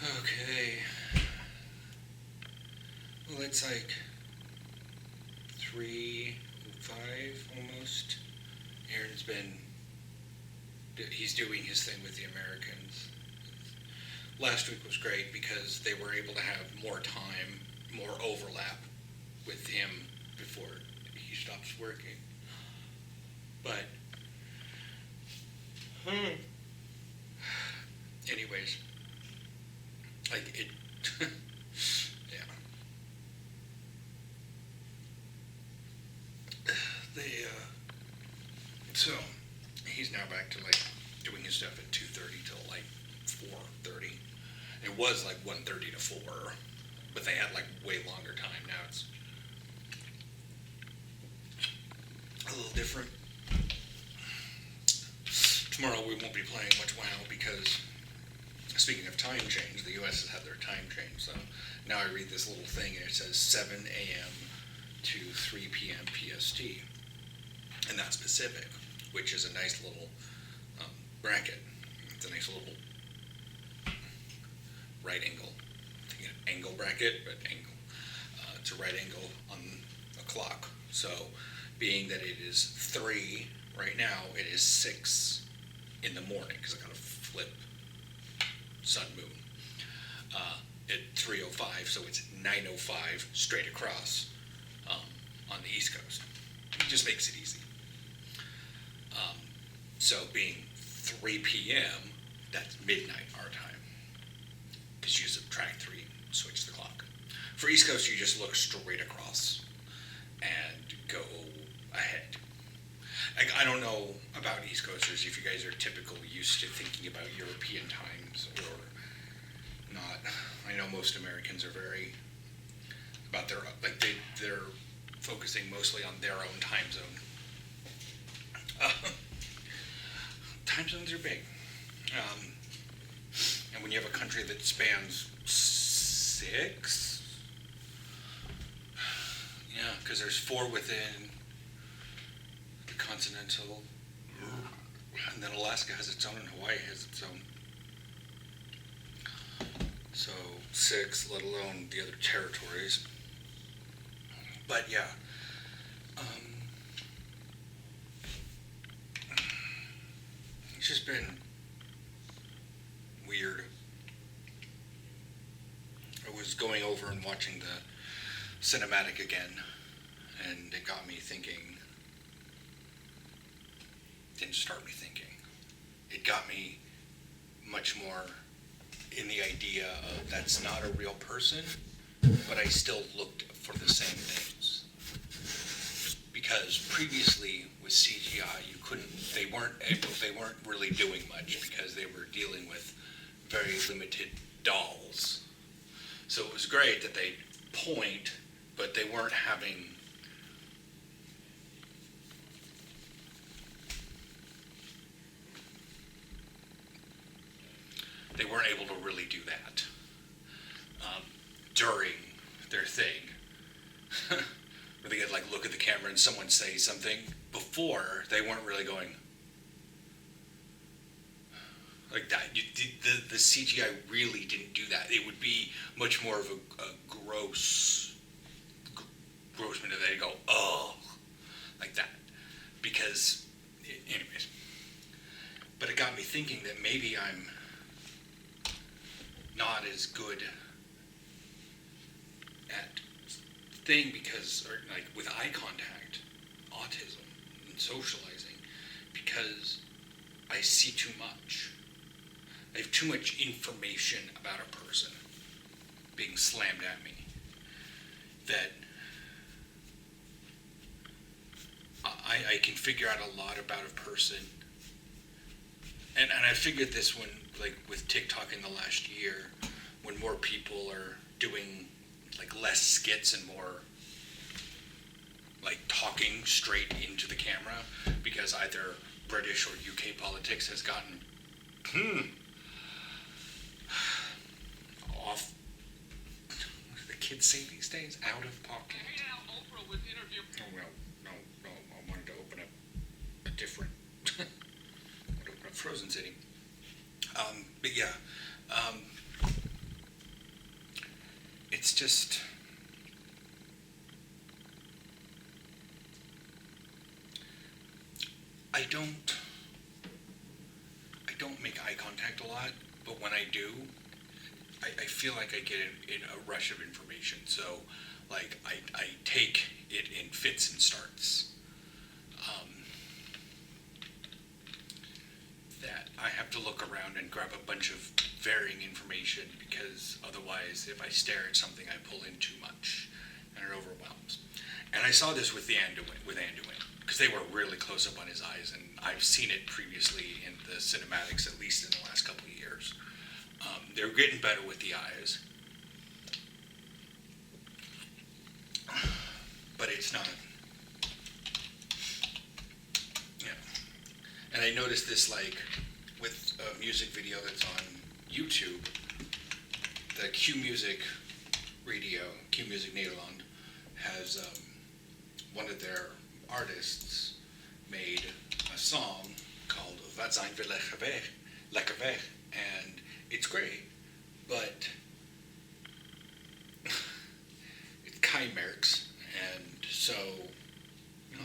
Okay. Well, it's like 3:05 almost. Aaron's he's doing his thing with the Americans. Last week was great because they were able to have more time, more overlap with him before he stops working. But, anyways, like it, yeah. So, he's now back to like doing his stuff at 2:30 till like 4:30. It was like 1:30 to 4, but they had like way longer time. Now it's a little different. Tomorrow we won't be playing much WoW because, speaking of time change, the US has had their time change. So now I read this little thing and it says 7 a.m. to 3 p.m. PST. And that's Pacific, which is a nice little bracket. It's a nice little right angle. I think an angle bracket, but angle. It's a right angle on a clock. So being that it is 3 right now, it is 6 in the morning because I got to flip sun moon. At 3:05, so it's 9:05 straight across on the East Coast. It just makes it easy. So being 3 p.m., that's midnight our time. Because you subtract 3, switch the clock. For East Coast, you just look straight across and go ahead. I don't know about East Coasters, if you guys are typically used to thinking about European times or not. I know most Americans are very about their, like they're focusing mostly on their own time zone. Time zones are big. And when you have a country that spans 6, yeah, because there's 4 within the continental, and then Alaska has its own, and Hawaii has its own. So 6, let alone the other territories. But yeah, it's just been weird. I was going over and watching the cinematic again, and it got me thinking. Didn't start me thinking. It got me much more in the idea of that's not a real person, but I still looked for the same things. Because previously with CGI, they weren't really doing much because they were dealing with very limited dolls. So it was great that they point, but they weren't having able to really do that during their thing. Where they get like look at the camera and someone say something. Before, they weren't really going like that. The CGI really didn't do that. It would be much more of a gross minute. They'd go, oh, like that. Because, anyways. But it got me thinking that maybe I'm not as good at thing because, or like with eye contact, autism, and socializing, because I see too much. I have too much information about a person being slammed at me that I can figure out a lot about a person. And I figured this when, like with TikTok in the last year, when more people are doing like less skits and more like talking straight into the camera, because either British or UK politics has gotten off, what do the kids say these days? Out of pocket. Oh well, no, I wanted to open up a different, I wanted to open up Frozen City. But yeah, just, I don't make eye contact a lot, but when I do, I feel like I get in a rush of information. So, like, I take it in fits and starts. That I have to look around and grab a bunch of varying information, because otherwise, if I stare at something, I pull in too much, and it overwhelms. And I saw this with Anduin, because they were really close up on his eyes, and I've seen it previously in the cinematics, at least in the last couple of years. They're getting better with the eyes, but it's not. Yeah. And I noticed this, like, with a music video that's on YouTube. The Q Music Radio, Q Music Nederland, has one of their artists made a song called Wat zijn we lekker weg, and it's great, but it's Chimerix, and so,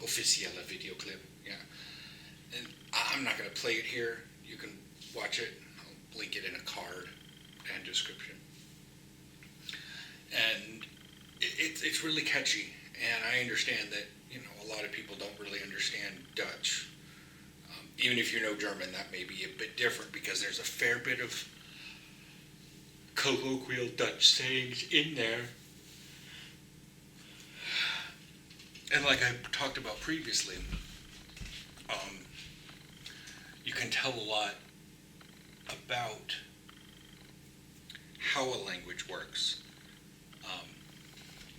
officiële videoclip, yeah. And I'm not going to play it here. You can watch it. I'll link it in a card and description. And it's really catchy, and I understand that, a lot of people don't really understand Dutch. Even if you know German, that may be a bit different, because there's a fair bit of colloquial Dutch sayings in there. And like I talked about previously, you can tell a lot about how a language works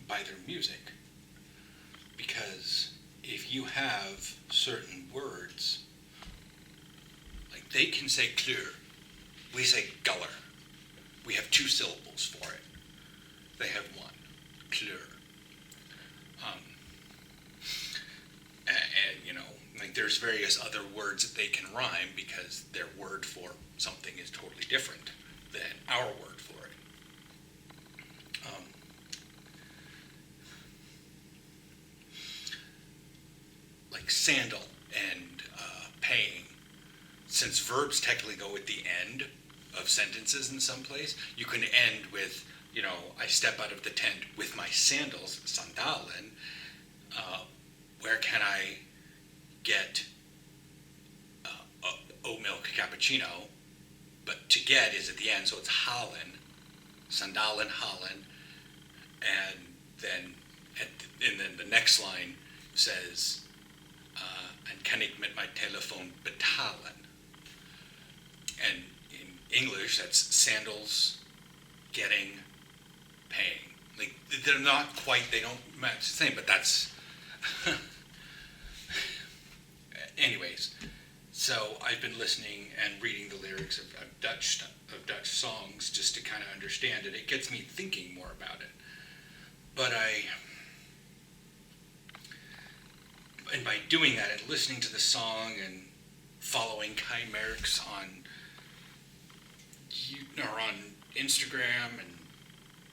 by their music. Because if you have certain words, like they can say kleur, we say guller. We have 2 syllables for it. They have 1, kleur. And like there's various other words that they can rhyme, because their word for something is totally different than our word for it. Like sandal and paying, since verbs technically go at the end of sentences in some place, you can end with, I step out of the tent with my sandals, sandalen. Where can I get oat milk cappuccino? But to get is at the end, so it's halen, sandalen, halen, and then the next line says, and kan ik met mijn telefoon betalen? And in English, that's sandals, getting, paying. Like, they're not quite, they don't match the same, but that's, anyways. So I've been listening and reading the lyrics of Dutch songs just to kind of understand it. It gets me thinking more about it. But and by doing that and listening to the song and following Chimerix on Instagram and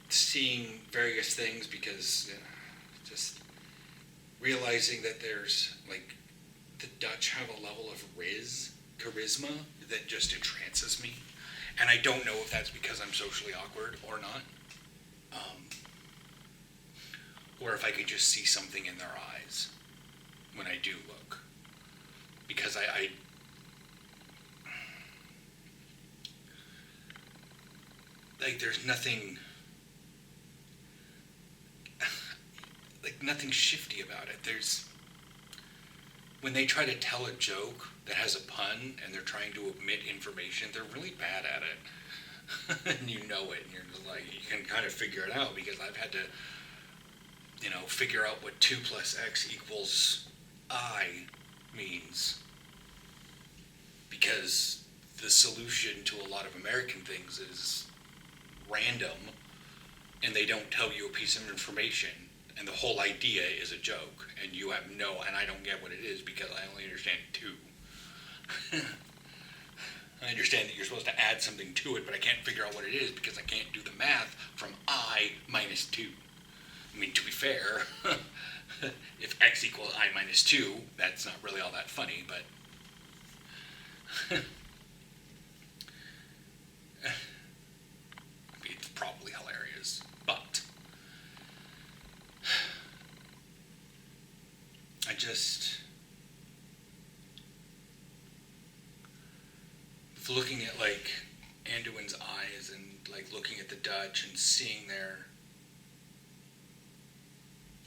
seeing various things, because just realizing that there's, like, the Dutch have a level of charisma that just entrances me. And I don't know if that's because I'm socially awkward or not. Or if I could just see something in their eyes when I do look. Because I like, there's nothing, like, nothing shifty about it. When they try to tell a joke that has a pun and they're trying to omit information, they're really bad at it. And you know it, and you're just like, you can kind of figure it out, because I've had to, figure out what 2 plus X equals I means. Because the solution to a lot of American things is random, and they don't tell you a piece of information, and the whole idea is a joke, and you have and I don't get what it is, because I only understand 2. I understand that you're supposed to add something to it, but I can't figure out what it is, because I can't do the math from I I minus 2. I mean, to be fair, if x equals I minus 2, that's not really all that funny, but it's probably hilarious. But I just, looking at like Anduin's eyes and like looking at the Dutch and seeing their,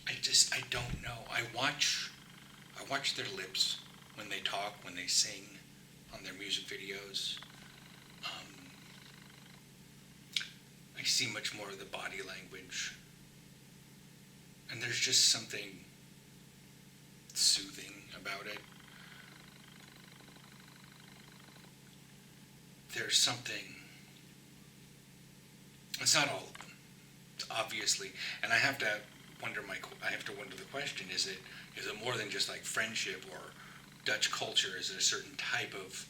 I don't know. I watch their lips when they talk, when they sing on their music videos. I see much more of the body language. And there's just something soothing about it. There's something, it's not all of them, obviously, and I have to wonder the question, is it more than just like friendship or Dutch culture? Is it a certain type of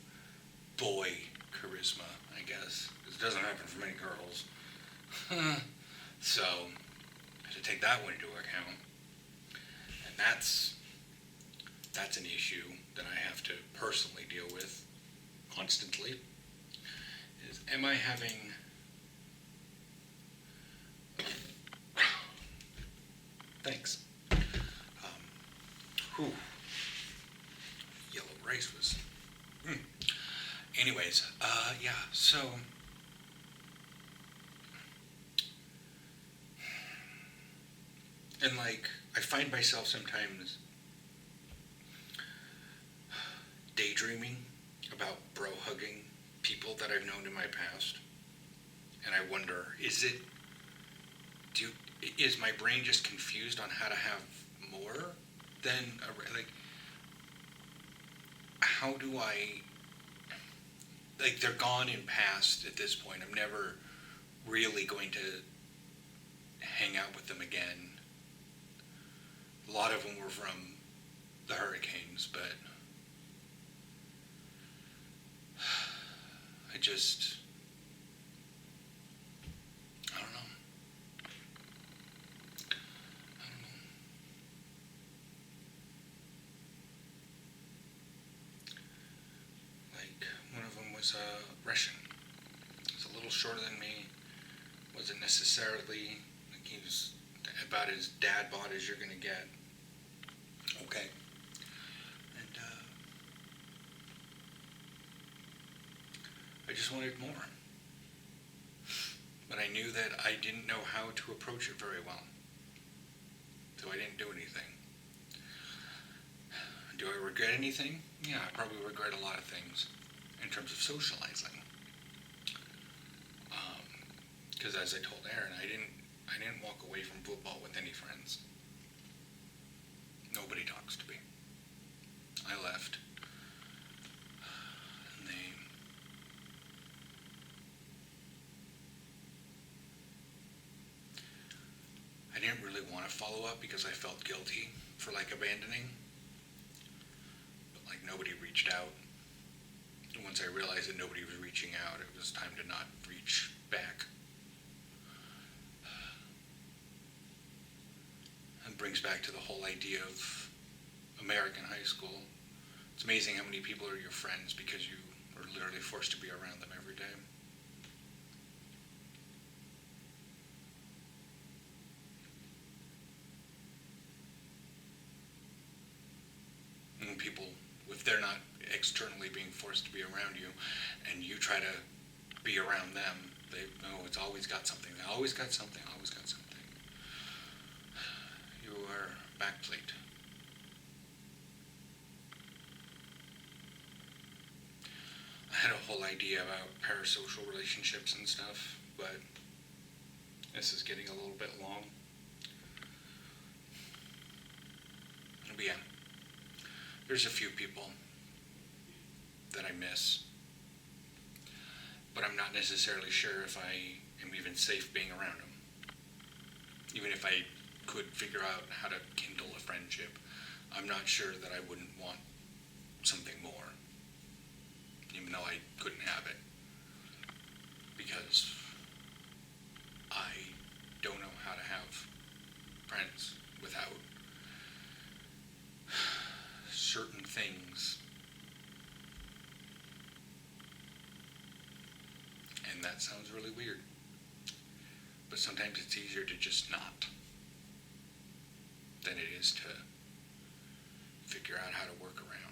boy charisma, I guess? Because it doesn't happen for many girls. So, I have to take that one into account. And that's an issue that I have to personally deal with constantly. Am I having thanks. Yellow rice was anyways, yeah, so and like I find myself sometimes daydreaming about bro hugging people that I've known in my past, and I wonder, is my brain just confused on how to have more than like? How do I? Like, they're gone in past at this point. I'm never really going to hang out with them again. A lot of them were from the hurricanes, but I don't know. Like, one of them was Russian. He's a little shorter than me. Wasn't necessarily, like, he was about as dad bod as you're gonna get. Okay. And I just wanted more. But I knew that I didn't know how to approach it very well. So I didn't do anything. Do I regret anything? Yeah, I probably regret a lot of things in terms of socializing. Because as I told Aaron, I didn't walk away from football with any friends. Nobody talks to me. I left. And I didn't really want to follow up because I felt guilty for like abandoning. But like nobody reached out. And once I realized that nobody was reaching out, it was time to not reach back. And brings back to the whole idea of American high school. It's amazing how many people are your friends because you are literally forced to be around them every day. And people, if they're not externally being forced to be around you, and you try to be around them, they know it's always got something. They always got something, always got something. You are backplate. I had a whole idea about parasocial relationships and stuff, but this is getting a little bit long. But yeah, there's a few people that I miss, but I'm not necessarily sure if I am even safe being around them. Even if I could figure out how to kindle a friendship, I'm not sure that I wouldn't want something more, even though I couldn't have it, because I don't certain things. And that sounds really weird. But sometimes it's easier to just not than it is to figure out how to work around.